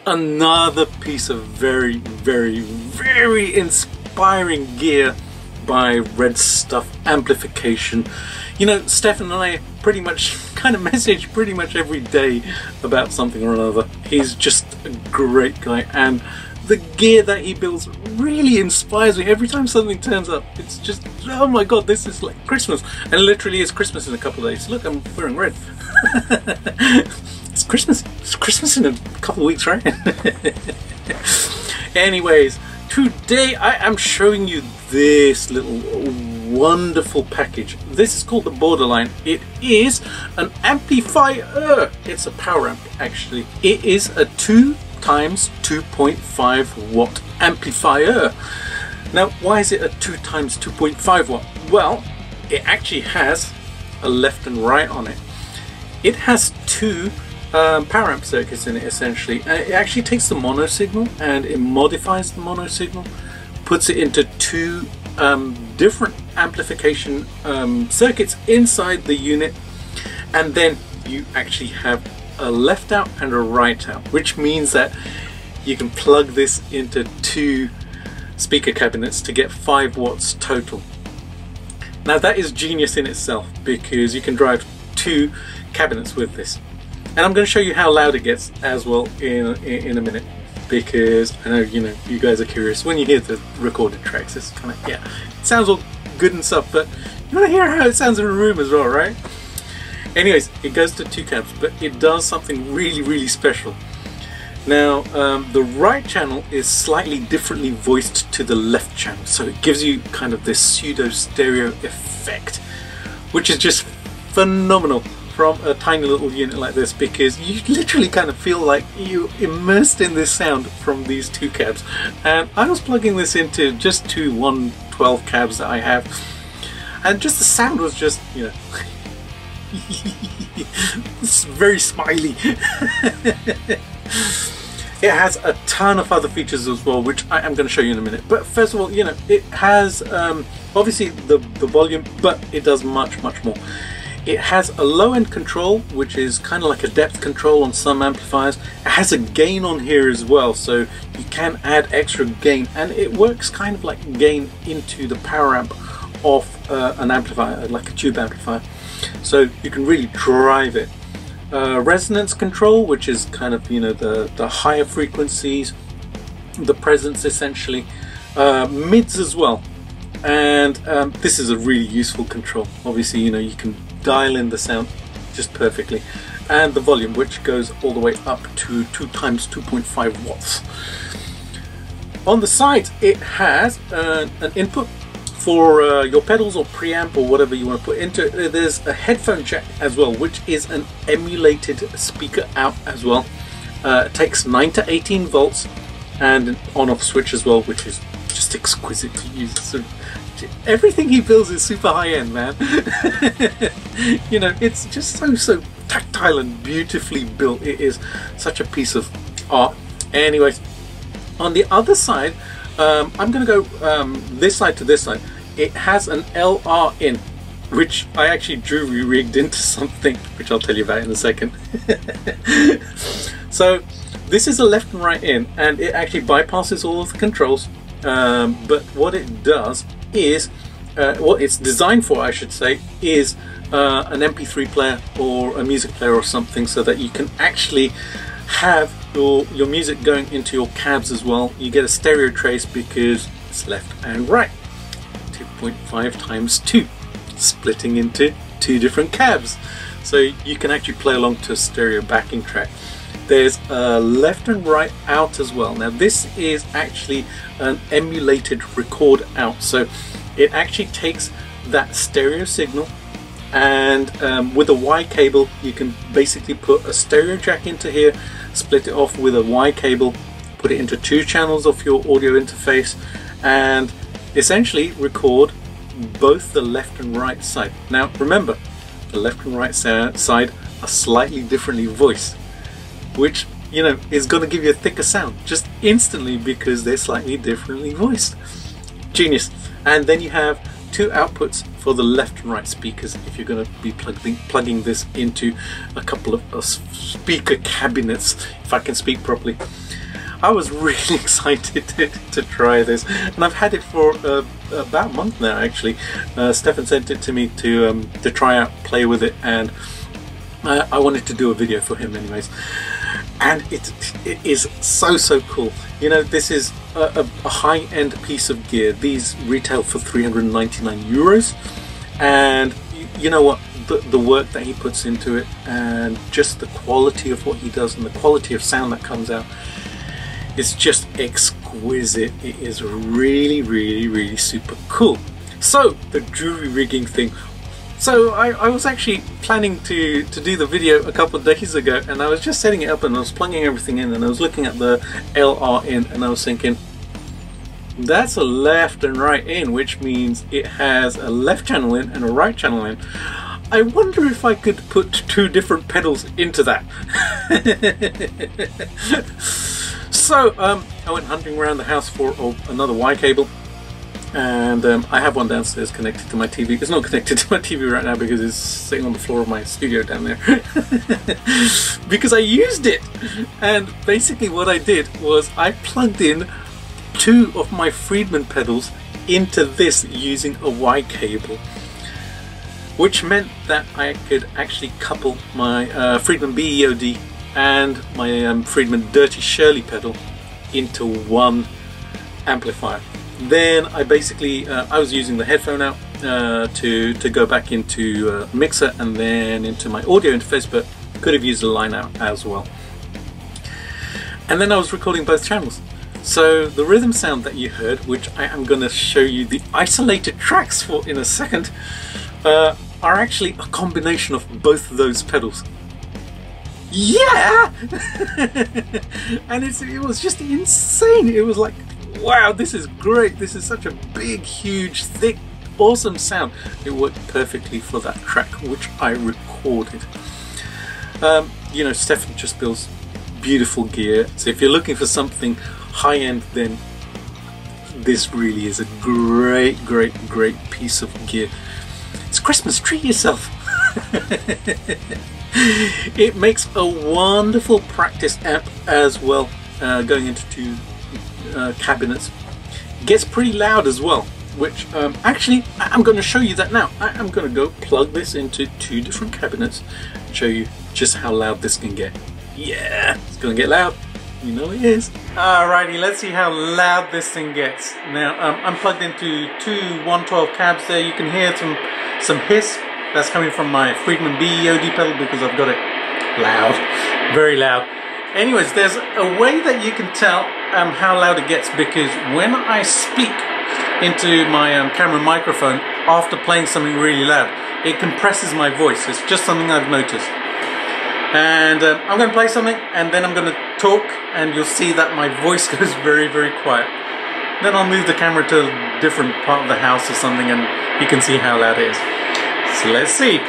another piece of very, very, very inspiring gear by RedStuff Amplification. You know, Stefan and I pretty much kind of message pretty much every day about something or another. He's just a great guy, and the gear that he builds really inspires me. Every time something turns up, it's just, oh my god, this is like Christmas. And it literally is Christmas in a couple of days. Look, I'm wearing red. It's Christmas. It's Christmas in a couple of weeks, right? Anyways, today I am showing you this little wonderful package. This is called the Boarderline. It is an amplifier. It's a power amp, actually. It is a 2 times 2.5 watt amplifier. Now, why is it a 2 times 2.5 watt? Well, it actually has a left and right on it. It has 2 power amp circuits in it, essentially. It actually takes the mono signal and it modifies the mono signal, puts it into 2 different amplification circuits inside the unit, and then you actually have a left out and a right out, which means that you can plug this into 2 speaker cabinets to get 5 watts total. Now that is genius in itself, because you can drive 2 cabinets with this, and I'm going to show you how loud it gets as well in a minute, because I know you guys are curious when you hear the recorded tracks. It's kind of, yeah, it sounds all good and stuff, but you want to hear how it sounds in a room as well, right? Anyways, it goes to 2 cabs, but it does something really, really special. Now, the right channel is slightly differently voiced to the left channel, so it gives you kind of this pseudo stereo effect, which is just phenomenal from a tiny little unit like this, because you literally kind of feel like you're immersed in this sound from these 2 cabs. And I was plugging this into just 2 112 cabs that I have, and just the sound was just, you know, it's very smiley. It has a ton of other features as well, which I am going to show you in a minute. But first of all, you know, it has obviously the volume, but it does much more. It has a low-end control, which is kind of like a depth control on some amplifiers. It has a gain on here as well, so you can add extra gain, and it works kind of like gain into the power amp of an amplifier, like a tube amplifier. So you can really drive it. Resonance control, which is kind of, you know, the higher frequencies, the presence essentially, mids as well. And this is a really useful control. Obviously, you know, you can dial in the sound just perfectly, and the volume, which goes all the way up to 2 times 2.5 watts. On the side, it has an input for your pedals or preamp or whatever you want to put into it. There's a headphone jack as well, which is an emulated speaker out as well. It takes 9 to 18 volts and an on-off switch as well, which is just exquisite to use. So everything he builds is super high-end, man. You know, it's just so tactile and beautifully built. It is such a piece of art. Anyways, on the other side, I'm going to go this side to this side. It has an LR in, which I actually rigged into something, which I'll tell you about in a second. So this is a left and right in, and it actually bypasses all of the controls. But what it does is, what it's designed for, I should say, is an MP3 player or a music player or something, so that you can actually have your music going into your cabs as well. You get a stereo trace because it's left and right. 2.5 times 2, splitting into 2 different cabs. So you can actually play along to a stereo backing track. There's a left and right out as well. Now this is actually an emulated record out. So it actually takes that stereo signal, and with a Y cable you can basically put a stereo jack into here, split it off with a Y cable, put it into 2 channels of your audio interface, and essentially record both the left and right side. Now remember, the left and right side are slightly differently voiced, which, you know, is going to give you a thicker sound just instantly because they're slightly differently voiced. Genius. And then you have 2 outputs for the left and right speakers if you're going to be plugging this into a couple of speaker cabinets, if I can speak properly. I was really excited to try this, and I've had it for about a month now actually. Stefan sent it to me to try out, play with it, and I wanted to do a video for him anyways. And it is so cool. You know, this is a high-end piece of gear. These retail for 399 euros, and you know what, the work that he puts into it, and just the quality of what he does, and the quality of sound that comes out, it's just exquisite. It is really super cool. So the jewelry rigging thing. So I was actually planning to do the video a couple of days ago, and I was just setting it up and I was plugging everything in, and I was looking at the LR in, and I was thinking, that's a left and right in, which means it has a left channel in and a right channel in. I wonder if I could put two different pedals into that. So I went hunting around the house for another Y cable. And I have one downstairs connected to my TV. It's not connected to my TV right now because it's sitting on the floor of my studio down there. Because I used it. And basically what I did was I plugged in two of my Friedman pedals into this using a Y cable, which meant that I could actually couple my Friedman BEOD and my Friedman Dirty Shirley pedal into one amplifier. Then I basically, I was using the headphone out to go back into mixer and then into my audio interface, but could have used a line out as well. And then I was recording both channels. So the rhythm sound that you heard, which I am going to show you the isolated tracks for in a second, are actually a combination of both of those pedals. Yeah! And it was just insane. It was like, wow, this is great. This is such a big, huge, thick, awesome sound. It worked perfectly for that track, which I recorded. You know, Stefan just builds beautiful gear. So if you're looking for something high-end, then this really is a great piece of gear. It's Christmas, treat yourself. It makes a wonderful practice amp as well, going into two cabinets. It gets pretty loud as well, which actually I'm going to show you that now. I'm going to go plug this into two different cabinets and show you just how loud this can get. Yeah, it's going to get loud. You know it is. Alrighty, let's see how loud this thing gets. Now I'm plugged into two 112 cabs there. You can hear some hiss. That's coming from my Friedman BEOD pedal because I've got it loud, very loud. Anyways, there's a way that you can tell how loud it gets, because when I speak into my camera microphone after playing something really loud, it compresses my voice. It's just something I've noticed. And I'm going to play something and then I'm going to talk, and you'll see that my voice goes very quiet. Then I'll move the camera to a different part of the house or something and you can see how loud it is. So let's see.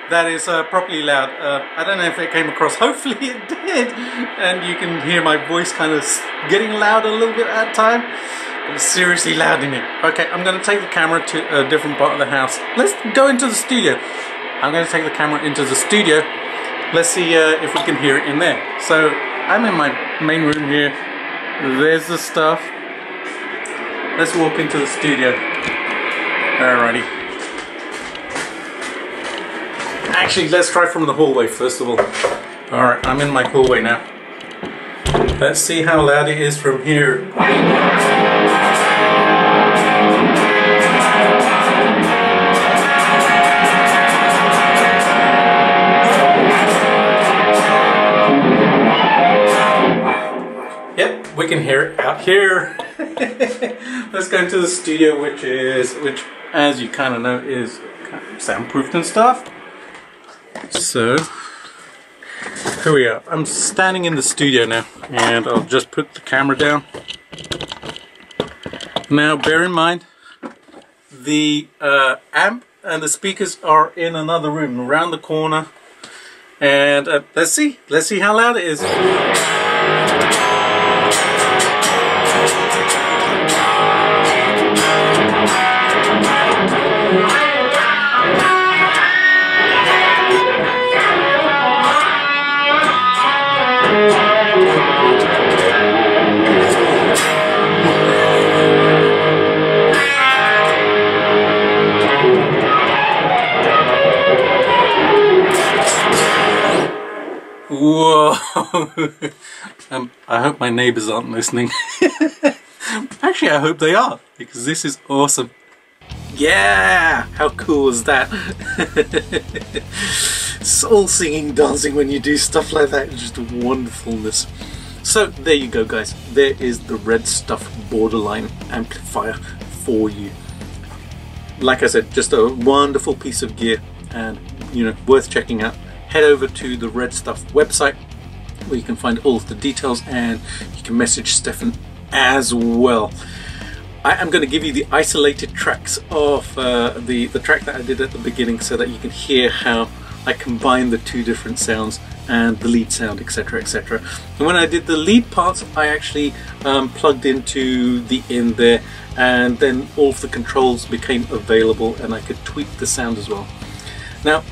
That is properly loud. I don't know if it came across. Hopefully it did. And you can hear my voice kind of getting loud a little bit at a time. But it's seriously loud in here. Okay, I'm going to take the camera to a different part of the house. Let's go into the studio. I'm going to take the camera into the studio. Let's see if we can hear it in there. So I'm in my main room here. There's the stuff. Let's walk into the studio. Alrighty. Actually, let's try from the hallway first of all. Alright, I'm in my hallway now. Let's see how loud it is from here. we can hear it out here. Let's go into the studio, which as you kind of know is kind of soundproofed and stuff. So here we are. I'm standing in the studio now, and I'll just put the camera down. Now bear in mind, the amp and the speakers are in another room around the corner, and let's see how loud it is. Whoa! I hope my neighbors aren't listening. Actually, I hope they are, because this is awesome. Yeah! How cool is that? Soul singing, dancing when you do stuff like that. It's just wonderfulness. So there you go, guys. There is the RedStuff Borderline amplifier for you. Like I said, just a wonderful piece of gear, and worth checking out. Head over to the RedStuff website where you can find all of the details, and you can message Stefan as well. I am going to give you the isolated tracks of the track that I did at the beginning, so that you can hear how I combine the two different sounds and the lead sound, etc, etc. And when I did the lead parts, I actually plugged into the in there, and then all of the controls became available, and I could tweak the sound as well. Now,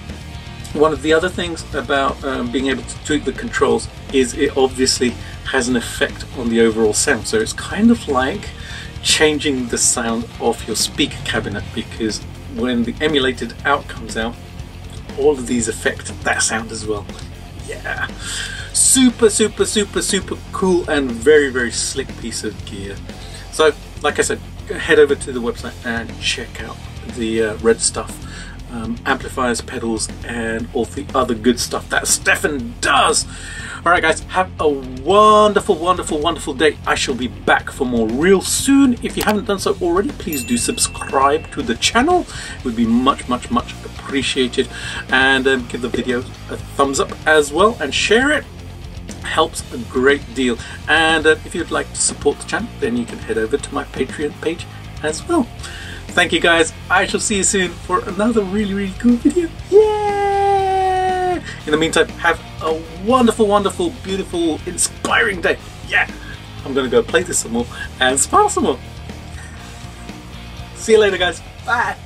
one of the other things about being able to tweak the controls is it obviously has an effect on the overall sound. So it's kind of like changing the sound of your speaker cabinet, because when the emulated out comes out, all of these affect that sound as well. Yeah, super cool and very slick piece of gear. So like I said, head over to the website and check out the RedStuff amplifiers, pedals, and all the other good stuff that Stefan does. Alright guys, have a wonderful day. I shall be back for more real soon. If you haven't done so already, please do subscribe to the channel. It would be much appreciated. And give the video a thumbs up as well, and share it. Helps a great deal. And if you'd like to support the channel, then you can head over to my Patreon page as well. Thank you guys. I shall see you soon for another really cool video. Yeah! In the meantime, have a wonderful, beautiful, inspiring day. Yeah! I'm gonna go play this some more and smile some more. See you later, guys. Bye!